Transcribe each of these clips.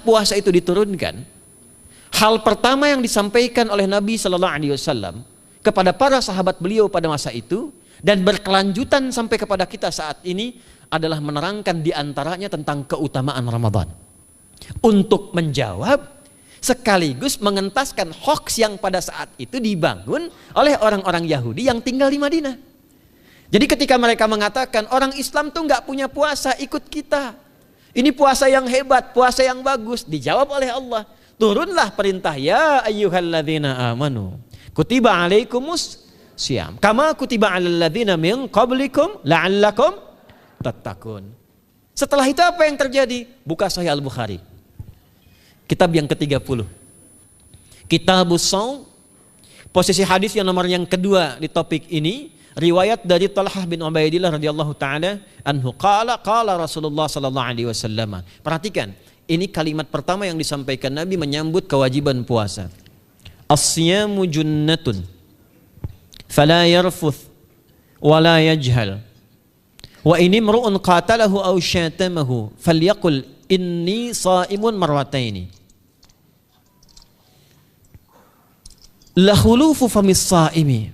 puasa itu diturunkan, hal pertama yang disampaikan oleh Nabi Sallallahu Alaihi Wasallam kepada para sahabat beliau pada masa itu dan berkelanjutan sampai kepada kita saat ini adalah menerangkan diantaranya tentang keutamaan Ramadan. Untuk menjawab sekaligus mengentaskan hoax yang pada saat itu dibangun oleh orang-orang Yahudi yang tinggal di Madinah. Jadi ketika mereka mengatakan orang Islam tuh nggak punya puasa, ikut kita. Ini puasa yang hebat, puasa yang bagus. Dijawab oleh Allah, turunlah perintah, ya ayyuhalladzina amanu kutiba alaikumus syiyam kama kutiba alal ladzina min qablikum la'allakum tattaqun. Setelah itu apa yang terjadi? Buka Sahih Al-Bukhari. Kitab yang ke-30. Kitabus Shaum. Posisi hadis yang nomor yang kedua di topik ini, riwayat dari Talhah bin Ubaidillah radhiyallahu taala anhu qala Rasulullah sallallahu alaihi wasallam. Perhatikan, ini kalimat pertama yang disampaikan Nabi menyambut kewajiban puasa. As-siyamu junnatun fala yarfuth wala yajhal wa in imru'un qatalahu aw syatamahu falyaqul inni sha'imun marwataini la khulufu famis sha'imi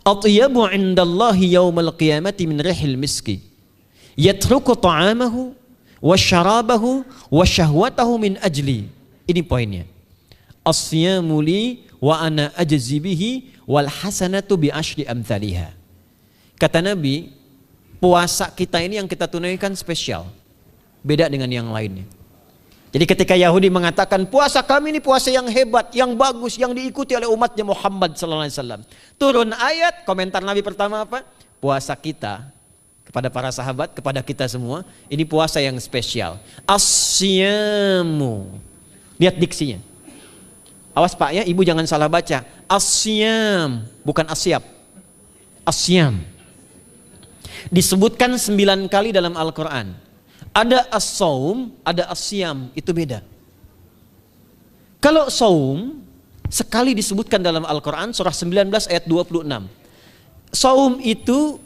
atyabu 'indallahi yaumal qiyamati min rihil miski yatruku ta'amahu wa syarabahu wa syahwatahu min ajli. Ini poinnya. As-siyamu li wa ana ajzi bihi wal hasanatu bi asyri amthaliha. Kata Nabi, puasa kita ini yang kita tunaikan spesial, beda dengan yang lainnya. Jadi ketika Yahudi mengatakan puasa kami ini puasa yang hebat, yang bagus, yang diikuti oleh umatnya Muhammad sallallahu alaihi wasallam. Turun ayat, komentar Nabi pertama apa? Puasa kita kepada para sahabat, kepada kita semua, ini puasa yang spesial. As-siyamu. Lihat diksinya. Awas Pak ya, Ibu jangan salah baca. As-siyam, bukan asyab. As-siyam. Disebutkan 9 kali dalam Al-Quran. Ada as-saum, ada as-siyam, itu beda. Kalau saum, sekali disebutkan dalam Al-Quran, surah 19 ayat 26. Saum itu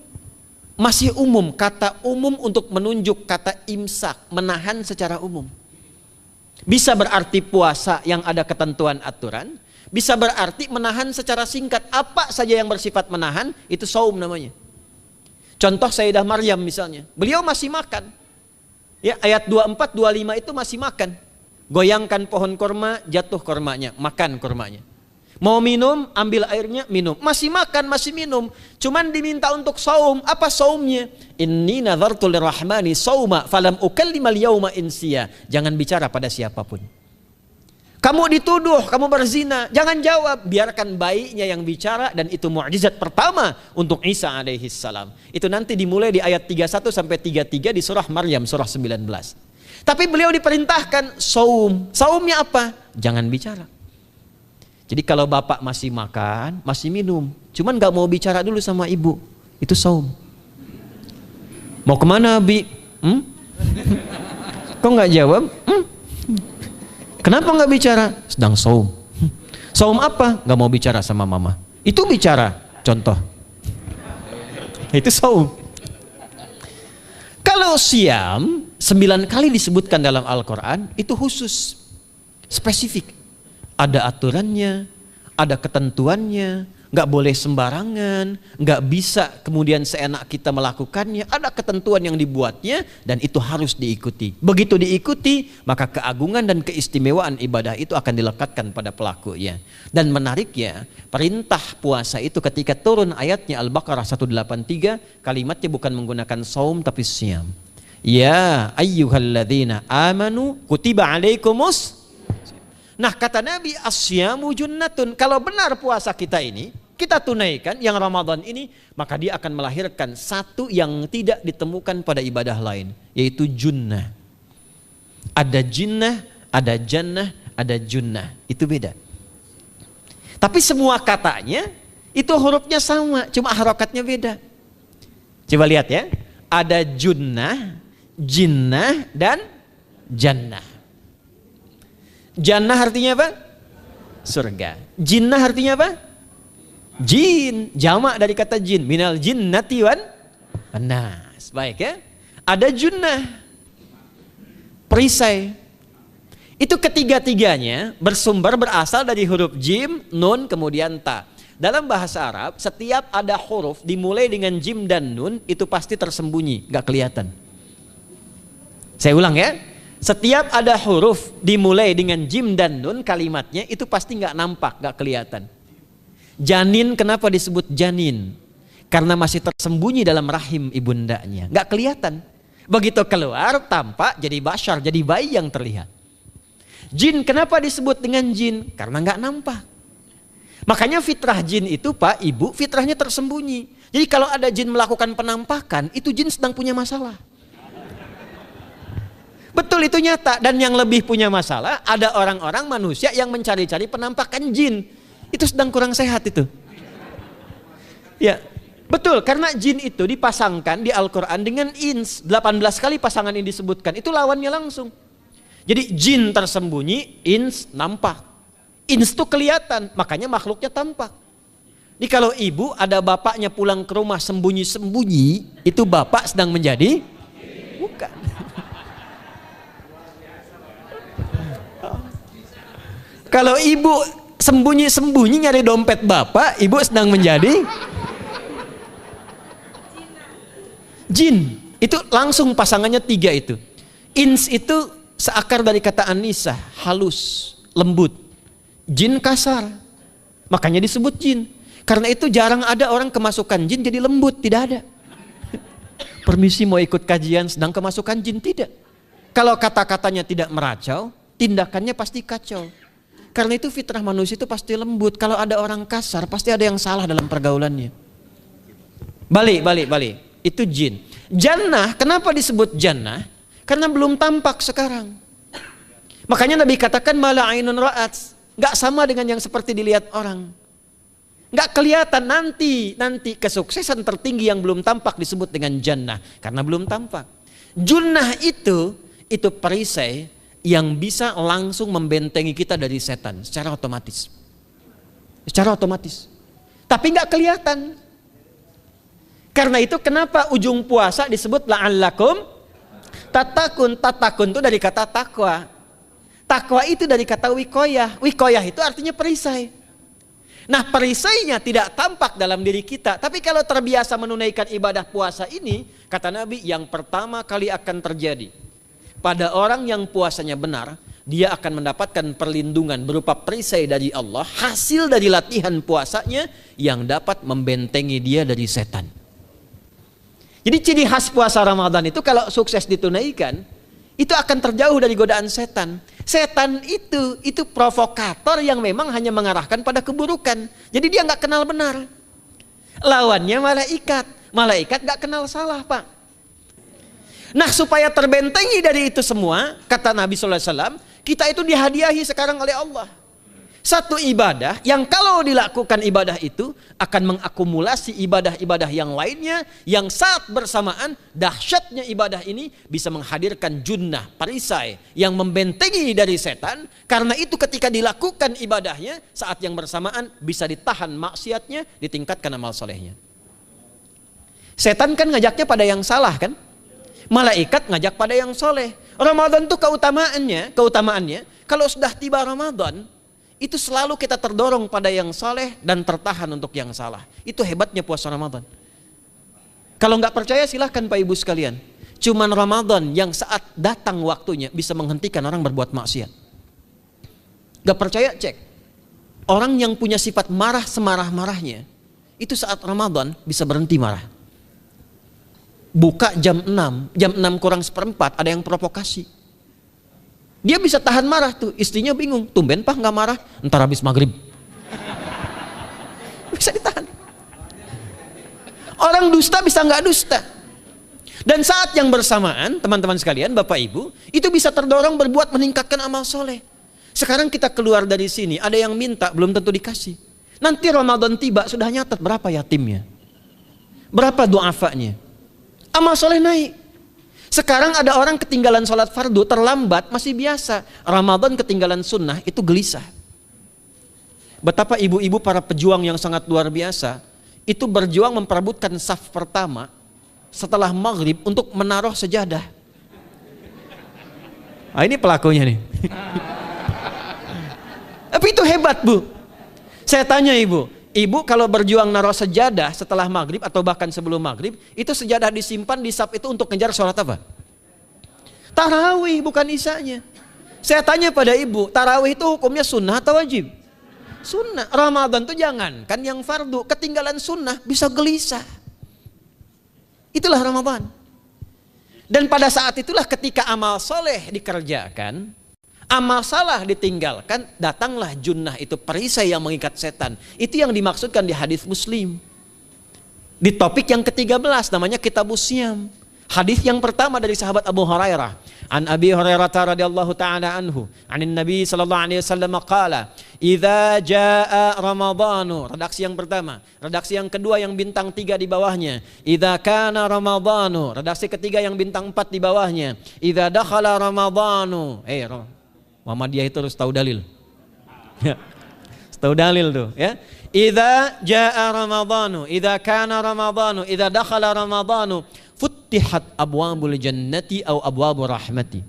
masih umum, kata umum untuk menunjuk kata imsak, menahan secara umum. Bisa berarti puasa yang ada ketentuan aturan, bisa berarti menahan secara singkat. Apa saja yang bersifat menahan, itu saum namanya. Contoh Sayyidah Maryam misalnya, beliau masih makan. Ya, ayat 24, 25 itu masih makan. Goyangkan pohon kurma, jatuh kurmanya, makan kurmanya. Mau minum, ambil airnya, minum. Masih makan, masih minum. Cuman diminta untuk saum. Apa saumnya? Inni nadhartu lirrahmani sauma falam ukallimal yauma insiya. Jangan bicara pada siapapun. Kamu dituduh, kamu berzina, jangan jawab. Biarkan bayinya yang bicara, dan itu mukjizat pertama untuk Isa alaihi salam. Itu nanti dimulai di ayat 31 sampai 33 di surah Maryam, surah 19. Tapi beliau diperintahkan saum. Saumnya apa? Jangan bicara. Jadi kalau bapak masih makan, masih minum, cuman gak mau bicara dulu sama ibu, itu saum. Mau kemana Bi? Kok gak jawab? Kenapa gak bicara? Sedang saum. Saum apa? Gak mau bicara sama mama. Itu bicara, contoh. Itu saum. Kalau siam, 9 kali disebutkan dalam Al-Quran, itu khusus, spesifik. Ada aturannya, ada ketentuannya, nggak boleh sembarangan, nggak bisa kemudian seenak kita melakukannya. Ada ketentuan yang dibuatnya dan itu harus diikuti. Begitu diikuti, maka keagungan dan keistimewaan ibadah itu akan dilekatkan pada pelakunya. Dan menariknya, perintah puasa itu ketika turun ayatnya Al-Baqarah 183, kalimatnya bukan menggunakan saum tapi siyam. Ya ayyuhalladzina amanu kutiba alaikumus. Nah kata Nabi, asyamu junnatun. Kalau benar puasa kita ini kita tunaikan yang Ramadan ini, maka dia akan melahirkan satu yang tidak ditemukan pada ibadah lain, yaitu junnah. Ada jinnah, ada jannah, ada junnah. Itu beda. Tapi semua katanya itu hurufnya sama, cuma harokatnya beda. Coba lihat ya. Ada junnah, jinnah, dan jannah. Jannah artinya apa? Surga. Jinnah artinya apa? Jin. Jamak dari kata jin. Minal jinnati wan nas. Baik ya. Ada junnah, perisai. Itu ketiga-tiganya berasal dari huruf jim, nun, kemudian ta. Dalam bahasa Arab, setiap ada huruf dimulai dengan jim dan nun, itu pasti tersembunyi, gak kelihatan. Saya ulang ya, setiap ada huruf dimulai dengan jim dan nun, kalimatnya itu pasti gak nampak, gak kelihatan. Janin, kenapa disebut janin? Karena masih tersembunyi dalam rahim ibundanya, gak kelihatan. Begitu keluar, tampak jadi basyar, jadi bayi yang terlihat. Jin, kenapa disebut dengan jin? Karena nggak nampak. Makanya fitrah jin itu Pak, Ibu, fitrahnya tersembunyi. Jadi kalau ada jin melakukan penampakan, itu jin sedang punya masalah. Betul, itu nyata. Dan yang lebih punya masalah, ada orang-orang manusia yang mencari-cari penampakan jin. Itu sedang kurang sehat itu. Ya, betul, karena jin itu dipasangkan di Al-Quran dengan ins. 18 kali pasangan ini disebutkan, itu lawannya langsung. Jadi jin tersembunyi, ins nampak. Ins itu kelihatan, makanya makhluknya tampak. Jadi kalau ibu ada bapaknya pulang ke rumah sembunyi-sembunyi, itu bapak sedang menjadi? Bukan. Kalau ibu sembunyi-sembunyi nyari dompet bapak, ibu sedang menjadi? Jin. Itu langsung pasangannya 3 itu. Ins itu seakar dari kata anisa, halus, lembut. Jin kasar, makanya disebut jin. Karena itu jarang ada orang kemasukan jin jadi lembut, tidak ada. Permisi mau ikut kajian sedang kemasukan jin, tidak. Kalau kata-katanya tidak meracau, tindakannya pasti kacau. Karena itu fitrah manusia itu pasti lembut. Kalau ada orang kasar, pasti ada yang salah dalam pergaulannya. Balik. Itu jin. Jannah, kenapa disebut jannah? Karena belum tampak sekarang. Makanya Nabi katakan mala ainun ra'at, nggak sama dengan yang seperti dilihat orang. Nggak kelihatan, nanti kesuksesan tertinggi yang belum tampak disebut dengan jannah karena belum tampak. Junnah itu perisai yang bisa langsung membentengi kita dari setan secara otomatis. Tapi nggak kelihatan. Karena itu kenapa ujung puasa disebut la'allakum tatakun itu dari kata takwa. Takwa itu dari kata wikoyah. Wikoyah itu artinya perisai. Nah, perisainya tidak tampak dalam diri kita. Tapi kalau terbiasa menunaikan ibadah puasa ini, kata Nabi, yang pertama kali akan terjadi pada orang yang puasanya benar, dia akan mendapatkan perlindungan berupa perisai dari Allah, hasil dari latihan puasanya yang dapat membentengi dia dari setan. Jadi ciri khas puasa Ramadan itu kalau sukses ditunaikan, itu akan terjauh dari godaan setan. Setan itu provokator yang memang hanya mengarahkan pada keburukan. Jadi dia nggak kenal benar. Lawannya malaikat. Malaikat nggak kenal salah, Pak. Nah, supaya terbentengi dari itu semua, kata Nabi SAW, kita itu dihadiahi sekarang oleh Allah. Satu ibadah yang kalau dilakukan ibadah itu akan mengakumulasi ibadah-ibadah yang lainnya, yang saat bersamaan dahsyatnya ibadah ini bisa menghadirkan junnah, perisai yang membentengi dari setan. Karena itu ketika dilakukan ibadahnya, saat yang bersamaan bisa ditahan maksiatnya, ditingkatkan amal solehnya. Setan kan ngajaknya pada yang salah kan? Malaikat ngajak pada yang soleh. Ramadan itu keutamaannya kalau sudah tiba Ramadan, itu selalu kita terdorong pada yang saleh dan tertahan untuk yang salah. Itu hebatnya puasa Ramadan. Kalau nggak percaya silahkan Pak Ibu sekalian. Cuman Ramadan yang saat datang waktunya bisa menghentikan orang berbuat maksiat. Nggak percaya cek. Orang yang punya sifat marah semarah-marahnya, itu saat Ramadan bisa berhenti marah. Buka jam 6 kurang seperempat ada yang provokasi. Dia bisa tahan marah tuh, istrinya bingung, tumben Pak nggak marah, entar habis maghrib. Bisa ditahan. Orang dusta bisa nggak dusta. Dan saat yang bersamaan, teman-teman sekalian, Bapak Ibu, itu bisa terdorong berbuat meningkatkan amal soleh. Sekarang kita keluar dari sini, ada yang minta, belum tentu dikasih. Nanti Ramadan tiba, sudah nyatet berapa yatimnya, berapa du'afanya. Amal soleh naik. Sekarang ada orang ketinggalan sholat fardu terlambat masih biasa. Ramadan ketinggalan sunnah itu gelisah. Betapa ibu-ibu para pejuang yang sangat luar biasa itu berjuang memperebutkan saf pertama setelah maghrib untuk menaruh sejadah. Ah, ini pelakunya nih. Tapi itu hebat, Bu. Saya tanya ibu kalau berjuang naruh sejadah setelah maghrib atau bahkan sebelum maghrib, itu sejadah disimpan di saf itu untuk ngejar sholat apa? Tarawih, bukan isanya. Saya tanya pada ibu, tarawih itu hukumnya sunnah atau wajib? Sunnah. Ramadan tuh jangan kan yang fardu, ketinggalan sunnah bisa gelisah. Itulah Ramadan. Dan pada saat itulah ketika amal soleh dikerjakan, amal salah ditinggalkan, datanglah junnah, itu perisai yang mengikat setan. Itu yang dimaksudkan di hadis Muslim. Di topik yang ke-13 namanya Kitabus Syam. Hadis yang pertama dari sahabat Abu Hurairah. An Abi Hurairah radhiyallahu ta'ala anhu, anin Nabi sallallahu alaihi wasallam qala, "Idza jaa Ramadhanu." Redaksi yang pertama. Redaksi yang kedua yang bintang 3 di bawahnya. "Idza kana Ramadhanu." Redaksi ketiga yang bintang 4 di bawahnya. "Idza dakhala Ramadhanu." Muhammadiyah itu harus tahu dalil. Ya. Tahu dalil tuh, ya. Idza jaa Ramadhanu, idza kana Ramadhanu, idza dakhala Ramadhanu, futtihat abwabul jannati aw abwabur rahmati.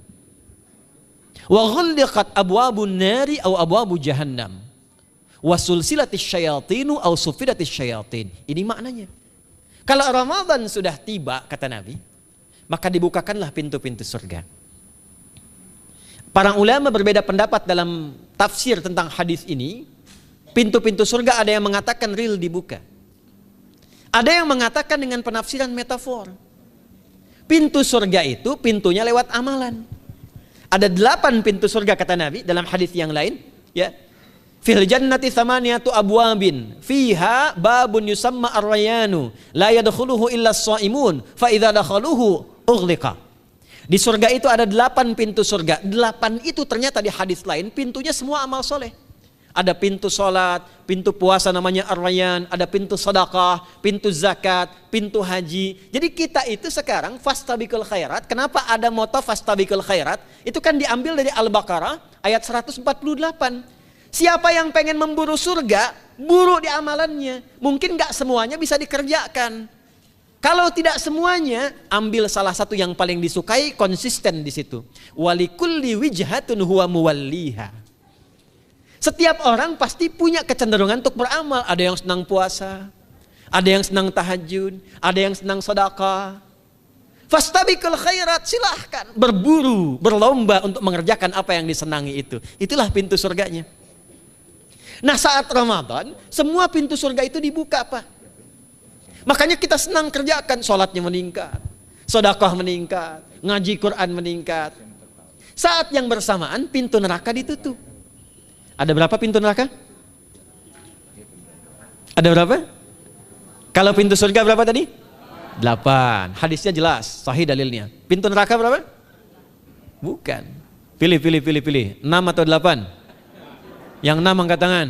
Wa ghulliqat abwabun nari aw abwabu jahannam. Wa sulsilatis syayatinu aw sufidatis syayatin. Ini maknanya. Kalau Ramadan sudah tiba, kata Nabi, maka dibukakanlah pintu-pintu surga. Para ulama berbeda pendapat dalam tafsir tentang hadis ini. Pintu-pintu surga ada yang mengatakan real dibuka. Ada yang mengatakan dengan penafsiran metafor. Pintu surga itu pintunya lewat amalan. Ada 8 pintu surga kata Nabi dalam hadis yang lain, ya. Fil jannati thamaniyatu abwabin fiha babun yusamma ar-rayanu la yadkhuluhu illa as-shaimun fa idza dakhaluhu ughliqa. Di surga itu ada 8 pintu surga. 8 itu ternyata di hadis lain pintunya semua amal soleh. Ada pintu sholat, pintu puasa namanya ar-rayyan, ada pintu sedekah, pintu zakat, pintu haji. Jadi kita itu sekarang fastabiqul khairat. Kenapa ada moto fastabiqul khairat? Itu kan diambil dari Al-Baqarah ayat 148. Siapa yang pengen memburu surga, buru di amalannya. Mungkin gak semuanya bisa dikerjakan. Kalau tidak semuanya, ambil salah satu yang paling disukai, konsisten di situ. Walikulli wijhatun huwa muwalliha. Setiap orang pasti punya kecenderungan untuk beramal. Ada yang senang puasa, ada yang senang tahajud, ada yang senang sedekah. Fastabiqul khairat, silahkan berburu, berlomba untuk mengerjakan apa yang disenangi itu. Itulah pintu surganya. Nah, saat Ramadan, semua pintu surga itu dibuka, Pak. Makanya kita senang kerjakan, sholatnya meningkat, sedekah meningkat, ngaji Quran meningkat. Saat yang bersamaan pintu neraka ditutup. Ada berapa pintu neraka? Ada berapa? Kalau pintu surga berapa tadi? 8. Hadisnya jelas, sahih dalilnya. Pintu neraka berapa? Bukan. Pilih. 6 atau 8? Yang 6 angkat tangan.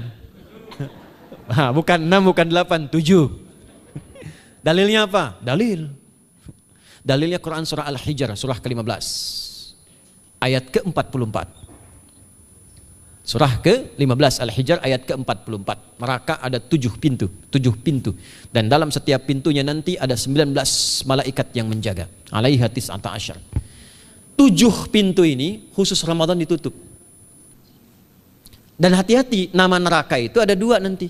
Bukan 6, bukan 8, 7. Dalilnya apa? Dalilnya Quran surah Al-Hijr, surah ke-15. Ayat ke-44. Surah ke-15 Al-Hijr ayat ke-44. Neraka ada 7 pintu. Dan dalam setiap pintunya nanti ada 19 malaikat yang menjaga. Alaiha tis'ata asyar. 7 pintu ini khusus Ramadan ditutup. Dan hati-hati, nama neraka itu ada 2 nanti.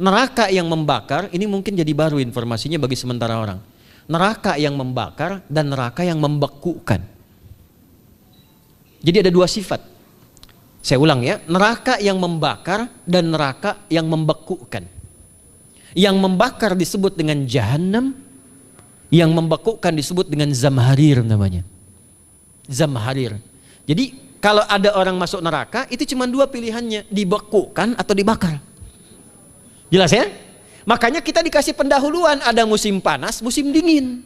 Neraka yang membakar, ini mungkin jadi baru informasinya bagi sementara orang. Neraka yang membakar dan neraka yang membekukan. Jadi ada 2 sifat. Saya ulang ya, neraka yang membakar dan neraka yang membekukan. Yang membakar disebut dengan Jahannam, yang membekukan disebut dengan Zamharir namanya. Zamharir. Jadi kalau ada orang masuk neraka, itu cuma 2 pilihannya, dibekukan atau dibakar. Jelas ya? Makanya kita dikasih pendahuluan, ada musim panas, musim dingin.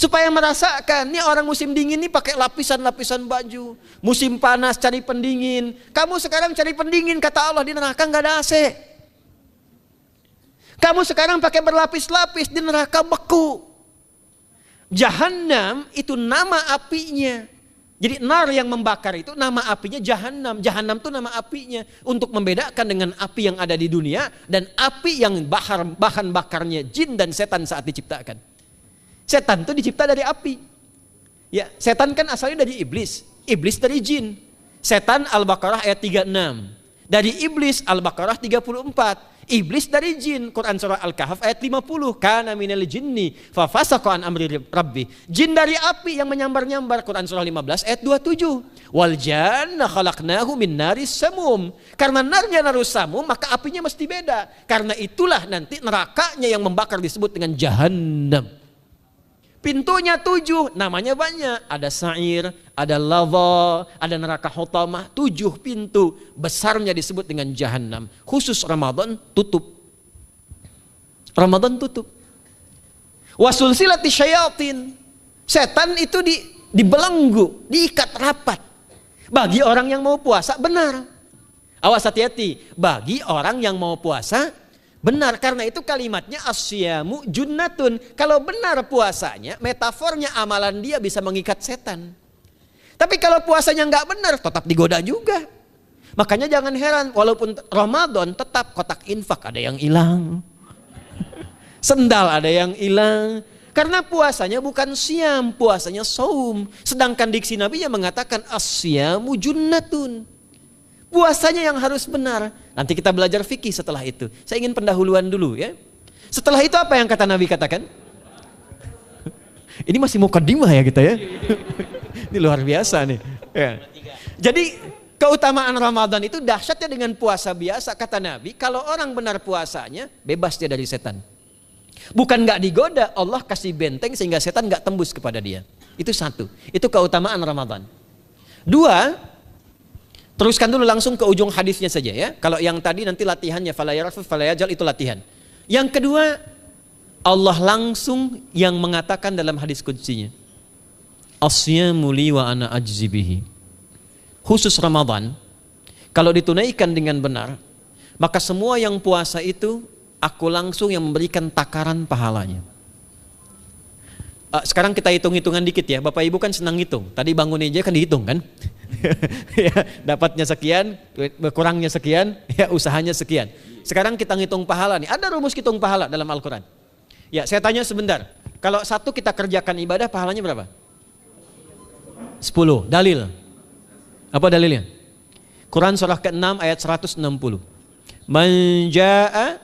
Supaya merasakan, nih orang musim dingin nih pakai lapisan-lapisan baju. Musim panas cari pendingin. Kamu sekarang cari pendingin, kata Allah, di neraka nggak ada AC. Kamu sekarang pakai berlapis-lapis, di neraka beku. Jahannam itu nama apinya. Jadi nar yang membakar itu nama apinya Jahannam. Jahannam itu nama apinya. Untuk membedakan dengan api yang ada di dunia dan api yang bahan bakarnya jin dan setan saat diciptakan. Setan itu dicipta dari api. Ya, setan kan asalnya dari iblis. iblis dari jin. Setan Al-Baqarah ayat 36. Dari iblis Al-Baqarah 34. Iblis dari jin, Quran surah Al-Kahf ayat 50. Kana minal jinni fafasaqa an amri rabbi. Jin dari api yang menyambar-nyambar, Quran surah 15 ayat 27. Wal janna khalaqnahu min naris samum. Karena narnya narus samum, maka apinya mesti beda. Karena itulah nanti nerakanya yang membakar disebut dengan jahannam. Pintunya 7, namanya banyak. Ada sa'ir, ada lava, ada neraka hutamah. 7 pintu, besarnya disebut dengan jahannam. Khusus Ramadan tutup. Ramadan tutup. Wasulsilati syayatin. Setan itu dibelenggu, diikat rapat. Bagi orang yang mau puasa benar. Awas hati-hati. Bagi orang yang mau puasa benar, karena itu kalimatnya asyamu junnatun. Kalau benar puasanya, metafornya amalan dia bisa mengikat setan. Tapi kalau puasanya nggak benar, tetap digoda juga. Makanya jangan heran, walaupun Ramadan tetap kotak infak ada yang hilang. Sendal ada yang hilang. Karena puasanya bukan siam, puasanya saum. Sedangkan diksi Nabi yang mengatakan asyamu junnatun. Puasanya yang harus benar. Nanti kita belajar fikih setelah itu. Saya ingin pendahuluan dulu ya. Setelah itu apa yang kata Nabi katakan? Ini masih mukaddimah ya kita ya. Ini luar biasa nih. Ya. Jadi keutamaan Ramadan itu dahsyatnya dengan puasa biasa. Kata Nabi, kalau orang benar puasanya, bebas dia dari setan. Bukan nggak digoda, Allah kasih benteng sehingga setan nggak tembus kepada dia. Itu satu. Itu keutamaan Ramadan. 2, teruskan dulu langsung ke ujung hadisnya saja ya. Kalau yang tadi nanti latihannya fala yarfus fala yajal, itu latihan. Yang kedua, Allah langsung yang mengatakan dalam hadis qudsinya, asyamu li wa ana ajzi bihi. Khusus Ramadan, kalau ditunaikan dengan benar, maka semua yang puasa itu aku langsung yang memberikan takaran pahalanya. Sekarang kita hitung-hitungan dikit ya. Bapak Ibu kan senang hitung. Tadi bangun aja kan dihitung kan. Ya, dapatnya sekian, berkurangnya sekian, ya usahanya sekian. Sekarang kita ngitung pahala nih. Ada rumus hitung pahala dalam Al-Quran. Ya, saya tanya sebentar. Kalau satu kita kerjakan ibadah, pahalanya berapa? 10. Dalil. Apa dalilnya? Quran surah ke-6 ayat 160. Man jaa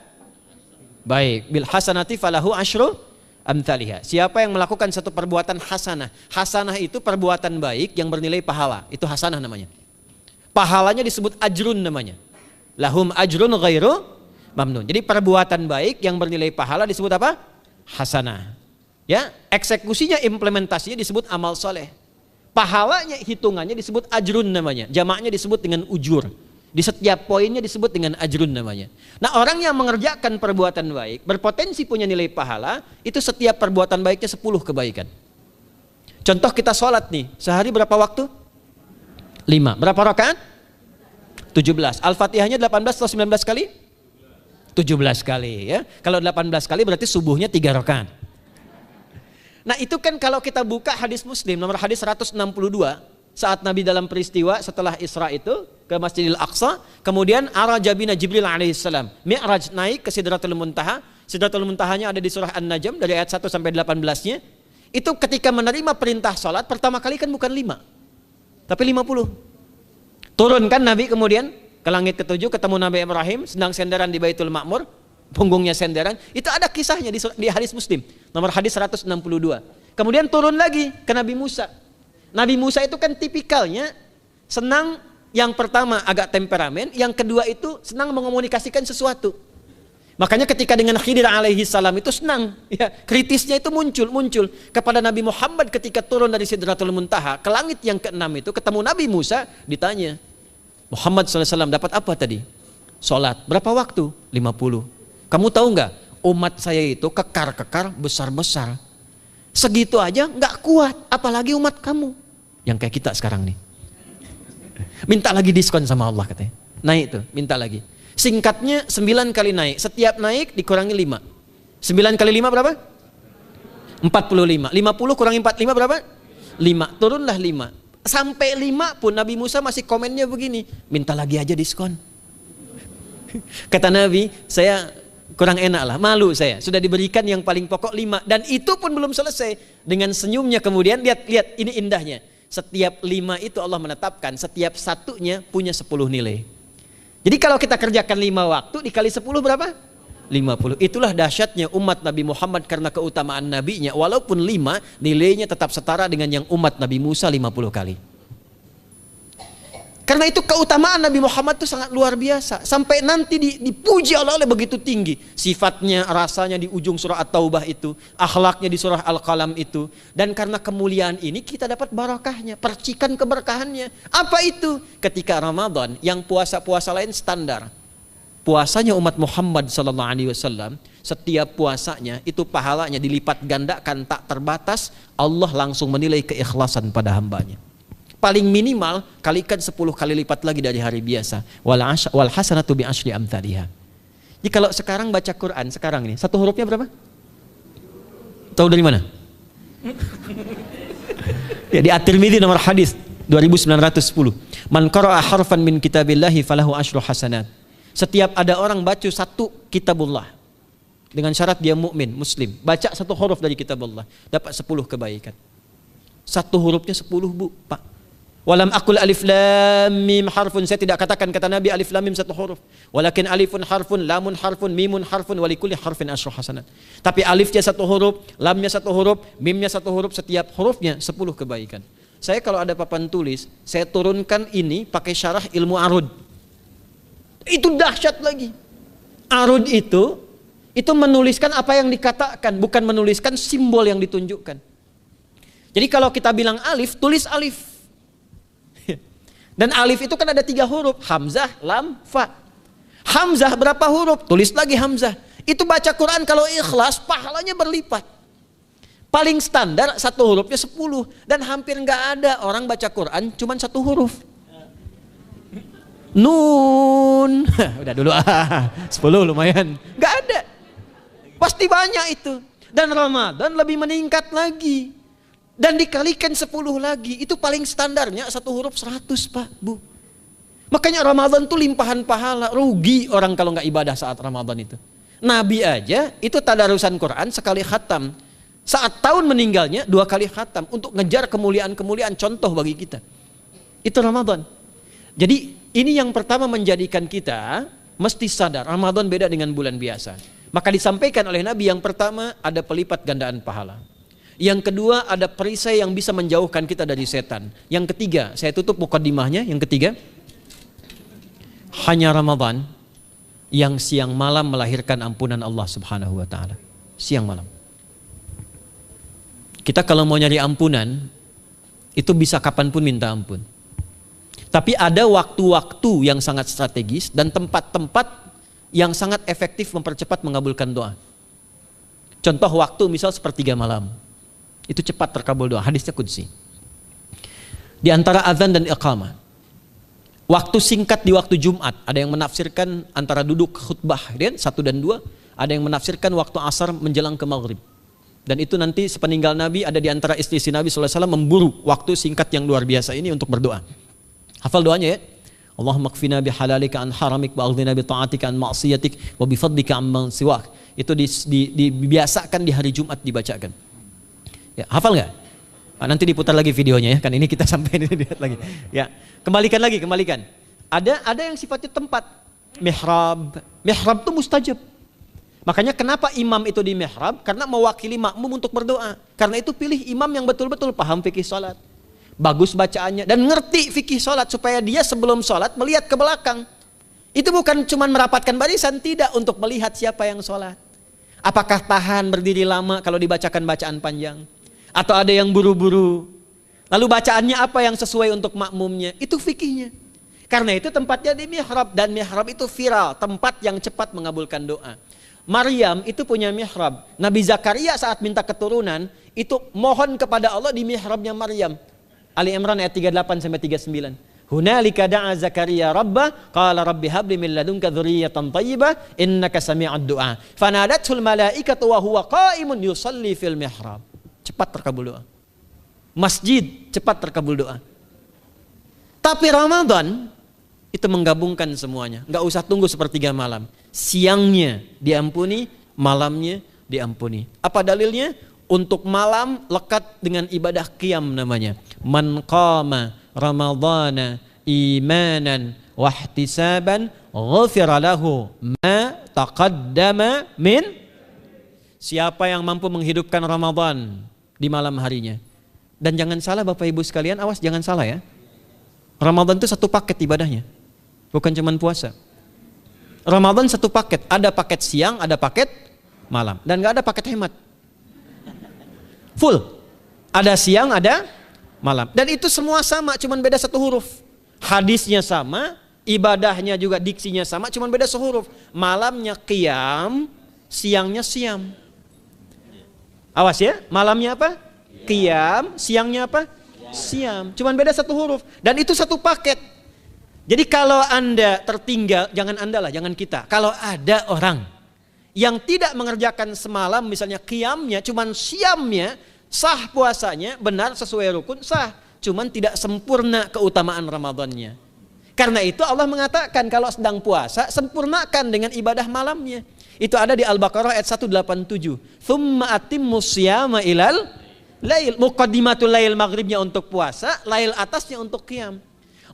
baik bil hasanati falahu asyru amthaliha. Siapa yang melakukan satu perbuatan hasanah. Hasanah itu perbuatan baik yang bernilai pahala. Itu hasanah namanya. Pahalanya disebut ajrun namanya. Lahum ajrun ghairu mamnun. Jadi perbuatan baik yang bernilai pahala disebut apa? Hasanah. Ya, eksekusinya, implementasinya disebut amal soleh. Pahalanya, hitungannya disebut ajrun namanya. Jamaknya disebut dengan ujur. Di setiap poinnya disebut dengan ajrun namanya. Nah, orang yang mengerjakan perbuatan baik berpotensi punya nilai pahala, itu setiap perbuatan baiknya 10 kebaikan. Contoh kita sholat nih, sehari berapa waktu? 5. Berapa rakaat? 17. Al-Fatihahnya 18 atau 19 kali? 17 kali ya. Kalau 18 kali berarti subuhnya 3 rakaat. Nah, itu kan kalau kita buka hadis Muslim nomor hadis 162, saat Nabi dalam peristiwa setelah Isra itu ke Masjidil Aqsa, kemudian araja bina Jibril alaihissalam, Mi'raj naik ke Sidratul Muntaha. Sidratul Muntahanya ada di surah An-Najm dari ayat 1 sampai 18-nya. Itu ketika menerima perintah salat pertama kali kan bukan 5, tapi 50. Turun kan Nabi kemudian ke langit ke-7, ketemu Nabi Ibrahim sedang senderan di Baitul Ma'mur, punggungnya senderan. Itu ada kisahnya di hadis Muslim nomor hadis 162. Kemudian turun lagi ke Nabi Musa. Nabi Musa itu kan tipikalnya senang, yang pertama agak temperamen, yang kedua itu senang mengomunikasikan sesuatu. Makanya ketika dengan Khidir alaihi salam itu senang, ya, kritisnya itu muncul kepada Nabi Muhammad ketika turun dari Sidratul Muntaha ke langit yang ke-6 itu ketemu Nabi Musa, ditanya, Muhammad SAW dapat apa tadi? Sholat. Berapa waktu? 50. Kamu tahu nggak? Umat saya itu kekar-kekar besar-besar. Segitu aja nggak kuat, apalagi umat kamu yang kayak kita sekarang nih. Minta lagi diskon sama Allah katanya. Naik tuh, minta lagi. Singkatnya 9 kali naik, setiap naik dikurangi 5. 9 kali 5 berapa? 45. 50 kurangi 45 berapa? 5. Turunlah 5. Sampai 5 pun Nabi Musa masih komennya begini, minta lagi aja diskon. Kata Nabi, saya kurang enak lah, malu saya. Sudah diberikan yang paling pokok 5. Dan itu pun belum selesai. Dengan senyumnya kemudian, lihat ini indahnya. Setiap 5 itu Allah menetapkan, setiap satunya punya 10 nilai. Jadi kalau kita kerjakan 5 waktu dikali 10 berapa? 50. Itulah dahsyatnya umat Nabi Muhammad karena keutamaan nabinya. Walaupun 5, nilainya tetap setara dengan yang umat Nabi Musa 50 kali. Karena itu keutamaan Nabi Muhammad itu sangat luar biasa. Sampai nanti dipuji Allah oleh begitu tinggi. Sifatnya, rasanya di ujung surah At-Taubah itu. Akhlaknya di surah Al-Qalam itu. Dan karena kemuliaan ini kita dapat barakahnya. Percikan keberkahannya. Apa itu? Ketika Ramadan yang puasa-puasa lain standar. Puasanya umat Muhammad SAW, setiap puasanya itu pahalanya dilipat gandakan tak terbatas. Allah langsung menilai keikhlasan pada hambanya. Paling minimal kalikan 10 kali lipat lagi dari hari biasa. Wal hasanatu bi asyri amthaliha. Jadi kalau sekarang baca Quran sekarang ini, satu hurufnya berapa? Tahu dari mana? Ya, di At-Tirmidzi nomor hadis 2910. Man qara'a harfan min kitabillahi falahu asyru hasanat. Setiap ada orang baca satu kitabullah dengan syarat dia mukmin, muslim, baca satu huruf dari kitabullah, dapat 10 kebaikan. Satu hurufnya 10, Bu, Pak. Walam aqul alif lam mim harfun, saya tidak katakan kata Nabi alif lam mim satu huruf. Walakin alifun harfun, lamun harfun, mimun harfun, walikulli harfin asyru hasanat. Tapi alifnya satu huruf, lamnya satu huruf, mimnya satu huruf, setiap hurufnya 10 kebaikan. Saya kalau ada papan tulis, saya turunkan ini pakai syarah ilmu arud. Itu dahsyat lagi. Arud itu menuliskan apa yang dikatakan, bukan menuliskan simbol yang ditunjukkan. Jadi kalau kita bilang alif, tulis alif. Dan alif itu kan ada 3 huruf, hamzah, lam, fa. Hamzah berapa huruf? Tulis lagi hamzah. Itu baca Quran kalau ikhlas, pahalanya berlipat. Paling standar satu hurufnya 10. Dan hampir nggak ada orang baca Quran cuman satu huruf. Nun. Udah dulu 10 lumayan. Nggak ada. Pasti banyak itu. Dan Ramadan lebih meningkat lagi. Dan dikalikan 10 lagi, itu paling standarnya satu huruf 100, Pak, Bu. Makanya Ramadan itu limpahan pahala. Rugi orang kalau nggak ibadah saat Ramadan itu. Nabi aja itu tadarusan Quran sekali khatam. Saat tahun meninggalnya 2 kali khatam untuk ngejar kemuliaan-kemuliaan, contoh bagi kita. Itu Ramadan. Jadi ini yang pertama menjadikan kita mesti sadar Ramadan beda dengan bulan biasa. Maka disampaikan oleh Nabi yang pertama ada pelipat gandaan pahala. Yang kedua ada perisai yang bisa menjauhkan kita dari setan. Yang ketiga, saya tutup mukadimahnya. Yang ketiga, hanya Ramadan yang siang malam melahirkan ampunan Allah Subhanahu wa taala. Siang malam. Kita kalau mau nyari ampunan itu bisa kapanpun minta ampun. Tapi ada waktu-waktu yang sangat strategis dan tempat-tempat yang sangat efektif mempercepat mengabulkan doa. Contoh waktu misal sepertiga malam. Itu cepat terkabul doa, hadisnya qudsi. Di antara azan dan iqamah. Waktu singkat di waktu Jumat, ada yang menafsirkan antara duduk khutbah, 1 dan 2, ada yang menafsirkan waktu asar menjelang ke maghrib. Dan itu nanti sepeninggal Nabi ada di antara istri Nabi SAW memburu waktu singkat yang luar biasa ini untuk berdoa. Hafal doanya ya. Allahumma qfina bihalalika an haramik wa aghdina bi ta'atika an ma'siyatik wa bi fadlika amman siwak. Itu dibiasakan di hari Jumat dibacakan. Ya, hafal nggak? Nah, nanti diputar lagi videonya ya, kan ini kita sampai ini lihat lagi. Ya, kembalikan. Ada yang sifatnya tempat. Mihrab itu mustajab. Makanya kenapa imam itu di mihrab? Karena mewakili makmum untuk berdoa. Karena itu pilih imam yang betul-betul paham fikih salat, bagus bacaannya dan ngerti fikih salat supaya dia sebelum salat melihat ke belakang. Itu bukan cuma merapatkan barisan, tidak, untuk melihat siapa yang salat. Apakah tahan berdiri lama kalau dibacakan bacaan panjang? Atau ada yang buru-buru. Lalu bacaannya apa yang sesuai untuk makmumnya? Itu fikihnya. Karena itu tempatnya di mihrab. Dan mihrab itu viral, tempat yang cepat mengabulkan doa. Maryam itu punya mihrab. Nabi Zakaria saat minta keturunan, itu mohon kepada Allah di mihrabnya Maryam. Ali Imran ayat 38-39. Hunalika da'a Zakaria rabbah, qala rabbi habli min ladunka dzurriyyatan thayyibah, innaka sami'ud du'a. Fanadatul malaikatu wa huwa qa'imun yusalli fil mihrab. Cepat terkabul doa. Masjid cepat terkabul doa. Tapi Ramadan itu menggabungkan semuanya. Enggak usah tunggu sepertiga malam. Siangnya diampuni, malamnya diampuni. Apa dalilnya? Untuk malam lekat dengan ibadah qiyam namanya. Man qama ramadhana imanan wahtisaban ghufira lahu ma taqaddama min. Siapa yang mampu menghidupkan Ramadan di malam harinya. Dan jangan salah Bapak Ibu sekalian, awas jangan salah ya. Ramadan itu satu paket ibadahnya. Bukan cuma puasa. Ramadan satu paket, ada paket siang, ada paket malam. Dan gak ada paket hemat. Full. Ada siang, ada malam. Dan itu semua sama, cuma beda satu huruf. Hadisnya sama, ibadahnya juga diksinya sama, cuma beda sehuruf. Malamnya qiyam, siangnya siam. Awas ya, malamnya apa? Qiyam, siangnya apa? Siam. Cuma beda satu huruf. Dan itu satu paket. Jadi kalau Anda tertinggal, jangan Anda lah, jangan kita. Kalau ada orang yang tidak mengerjakan semalam, misalnya qiyamnya, cuman siamnya, sah puasanya, benar sesuai rukun, sah. Cuman tidak sempurna keutamaan Ramadannya. Karena itu Allah mengatakan kalau sedang puasa, sempurnakan dengan ibadah malamnya. Itu ada di Al-Baqarah ayat 187. Tsumma atimmus siyama ilal lail. Muqaddimatul lail, maghribnya untuk puasa, lail atasnya untuk qiyam.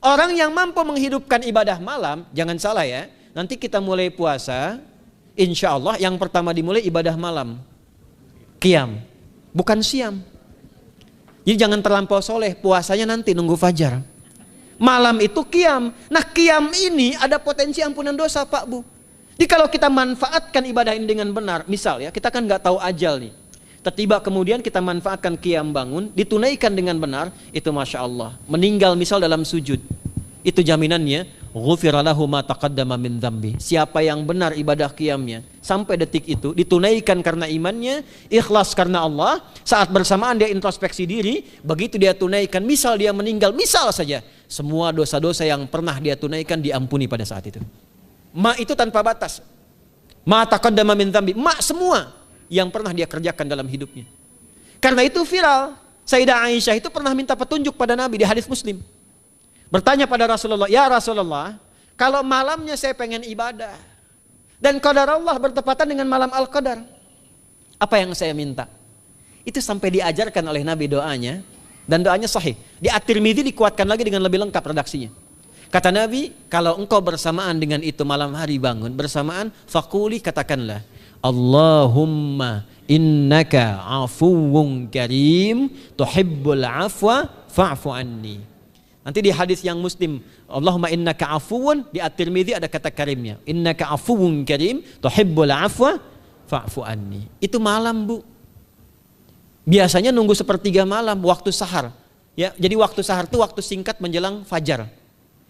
Orang yang mampu menghidupkan ibadah malam, jangan salah ya, nanti kita mulai puasa, insya Allah yang pertama dimulai ibadah malam, qiyam, bukan siam. Jadi jangan terlampau soleh, puasanya nanti nunggu fajar. Malam itu qiyam. Nah qiyam ini ada potensi ampunan dosa Pak Bu. Jadi kalau kita manfaatkan ibadah ini dengan benar, misal ya, kita kan nggak tahu ajal nih. Tiba kemudian kita manfaatkan qiyam bangun, ditunaikan dengan benar, itu Masya Allah. Meninggal misal dalam sujud, itu jaminannya, ghufira lahu ma taqaddama min dzambi. Siapa yang benar ibadah qiyamnya, sampai detik itu, ditunaikan karena imannya, ikhlas karena Allah, saat bersamaan dia introspeksi diri, begitu dia tunaikan, misal dia meninggal, misal saja, semua dosa-dosa yang pernah dia tunaikan diampuni pada saat itu. Ma itu tanpa batas. Ma taqaddama min dzambi, ma semua yang pernah dia kerjakan dalam hidupnya. Karena itu viral. Sayyidah Aisyah itu pernah minta petunjuk pada Nabi di hadis Muslim. Bertanya pada Rasulullah, ya Rasulullah, kalau malamnya saya pengen ibadah dan qadar Allah bertepatan dengan malam Al-Qadar, apa yang saya minta? Itu sampai diajarkan oleh Nabi doanya, dan doanya sahih. Di At-Tirmidzi dikuatkan lagi dengan lebih lengkap redaksinya. Kata Nabi, kalau engkau bersamaan dengan itu malam hari bangun, bersamaan, faquli, katakanlah, Allahumma innaka afuwun karim tuhibbul afwa fa'fu anni. Nanti di hadis yang Muslim, Allahumma innaka afuwun, di At-Tirmidzi ada kata karimnya, innaka afuwun karim tuhibbul afwa fa'fu anni. Itu malam Bu. Biasanya nunggu sepertiga malam, waktu sahar. Ya, jadi waktu sahar itu waktu singkat menjelang fajar.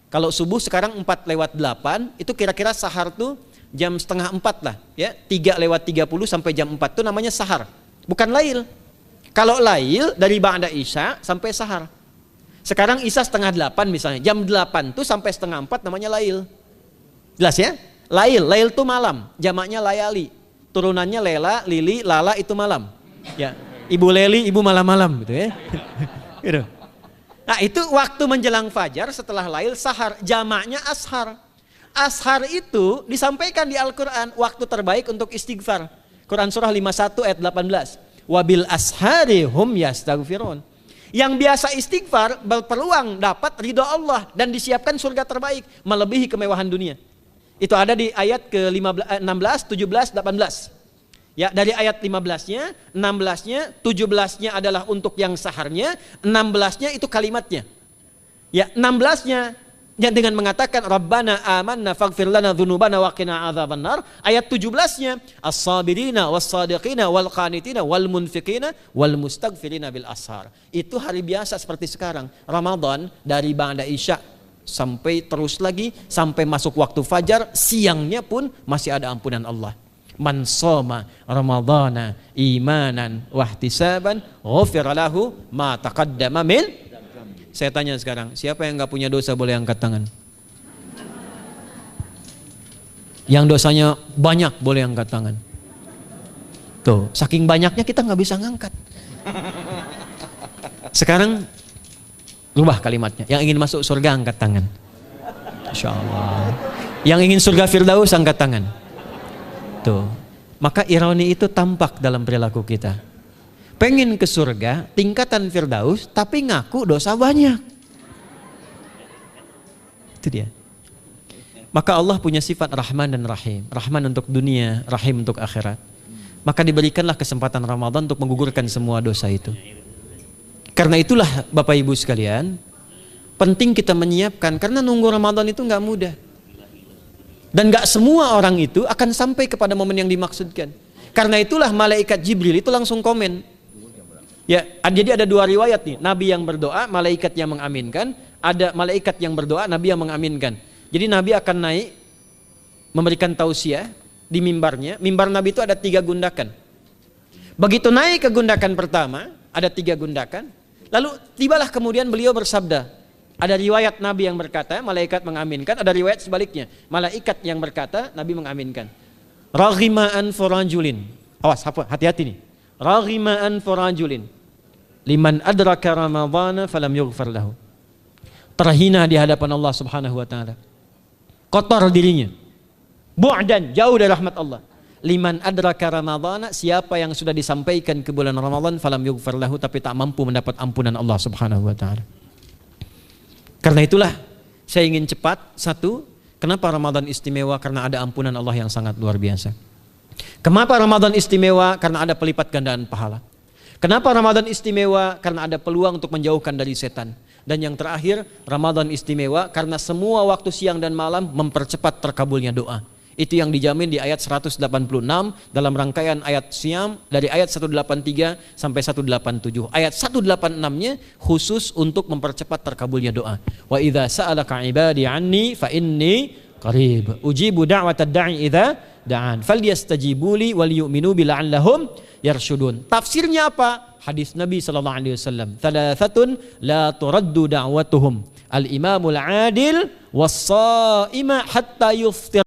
Kalau subuh sekarang 4:08, itu kira-kira sahar tuh jam setengah 4 lah, ya, 3:30 sampai jam 4 itu namanya sahar, bukan lail. Kalau lail dari ba'da isya sampai sahar. Sekarang isya setengah 8 misalnya, jam 8 tuh sampai setengah 4 namanya lail. Jelas ya? Lail tuh malam, jamaknya layali. Turunannya lela, lili, lala itu malam. Ya, ibu leli, ibu malam-malam gitu ya. Gitu. Nah itu waktu menjelang fajar setelah lail sahar, jamaknya ashar. Ashar itu disampaikan di Al-Quran waktu terbaik untuk istighfar. Quran surah 51 ayat 18. Wabil ashari hum yastaghfirun. Yang biasa istighfar berpeluang dapat ridho Allah dan disiapkan surga terbaik melebihi kemewahan dunia. Itu ada di ayat ke-16, 17, 18. Ya, dari ayat 15-nya, 16-nya, 17-nya adalah untuk yang saharnya, 16-nya itu kalimatnya. Ya, 16-nya yang dengan mengatakan Rabbana amanna faghfir lana dzunubana wa qina adzabannar. Ayat 17-nya as-sabirina was-sadiqina wal qanitina wal munfiqina wal mustaghfirina bil ashar. Itu hari biasa seperti sekarang. Ramadan dari ba'da isya sampai terus lagi sampai masuk waktu fajar, siangnya pun masih ada ampunan Allah. Man shoma ramadhana imanan wahtisaban ghufira lahu ma taqaddama min. Saya tanya sekarang, siapa yang enggak punya dosa boleh angkat tangan? Yang dosanya banyak boleh angkat tangan. Tuh, saking banyaknya kita nggak bisa ngangkat. Sekarang rubah kalimatnya. Yang ingin masuk surga angkat tangan. Insya Allah. Yang ingin surga Firdaus angkat tangan. Tuh. Maka ironi itu tampak dalam perilaku kita. pengen ke surga, tingkatan Firdaus, tapi ngaku dosa banyak. Itu dia. Maka Allah punya sifat Rahman dan Rahim. Rahman untuk dunia, Rahim untuk akhirat. Maka diberikanlah kesempatan Ramadan untuk menggugurkan semua dosa itu. Karena itulah Bapak Ibu sekalian, penting kita menyiapkan, karena nunggu Ramadan itu nggak mudah. Dan nggak semua orang itu akan sampai kepada momen yang dimaksudkan. Karena itulah malaikat Jibril itu langsung komen. Ya, jadi ada dua riwayat nih, Nabi yang berdoa, malaikat yang mengaminkan, ada malaikat yang berdoa, Nabi yang mengaminkan. Jadi Nabi akan naik memberikan tausiah di mimbarnya. Mimbar Nabi itu ada 3 gundakan. Begitu naik ke gundakan pertama, ada 3 gundakan. Lalu tibalah kemudian beliau bersabda. Ada riwayat Nabi yang berkata, malaikat mengaminkan. Ada riwayat sebaliknya, malaikat yang berkata, Nabi mengaminkan. Raghima anfu rajulin. Awas, hati-hati nih. Raghima anfu rajulin liman adraka ramadhana falam yughfar lahu. Terhina di hadapan Allah Subhanahu wa taala. Kotor dirinya. Bu'dan, jauh dari rahmat Allah. Liman adraka ramadhana, siapa yang sudah disampaikan ke bulan Ramadan falam yughfar lahu, tapi tak mampu mendapat ampunan Allah Subhanahu wa taala. Karena itulah saya ingin cepat. Satu, kenapa Ramadan istimewa? Karena ada ampunan Allah yang sangat luar biasa. Kenapa Ramadan istimewa? Karena ada pelipat gandaan pahala. Kenapa Ramadan istimewa? Karena ada peluang untuk menjauhkan dari setan. Dan yang terakhir, Ramadan istimewa karena semua waktu siang dan malam mempercepat terkabulnya doa. Itu yang dijamin di ayat 186 dalam rangkaian ayat Siyam dari ayat 183 sampai 187. Ayat 186-nya khusus untuk mempercepat terkabulnya doa. Wa idza sa'alaka 'ibadi 'anni fa inni qarib ujibu da'watad da'i idza da'an falyastajibu li wal yu'minu bi la'allahum yarshudun. Tafsirnya apa? Hadis Nabi sallallahu alaihi wasallam. Thalathatun la turaddu da'watuhum al-imamul 'adil was-sha'ima hatta yuftir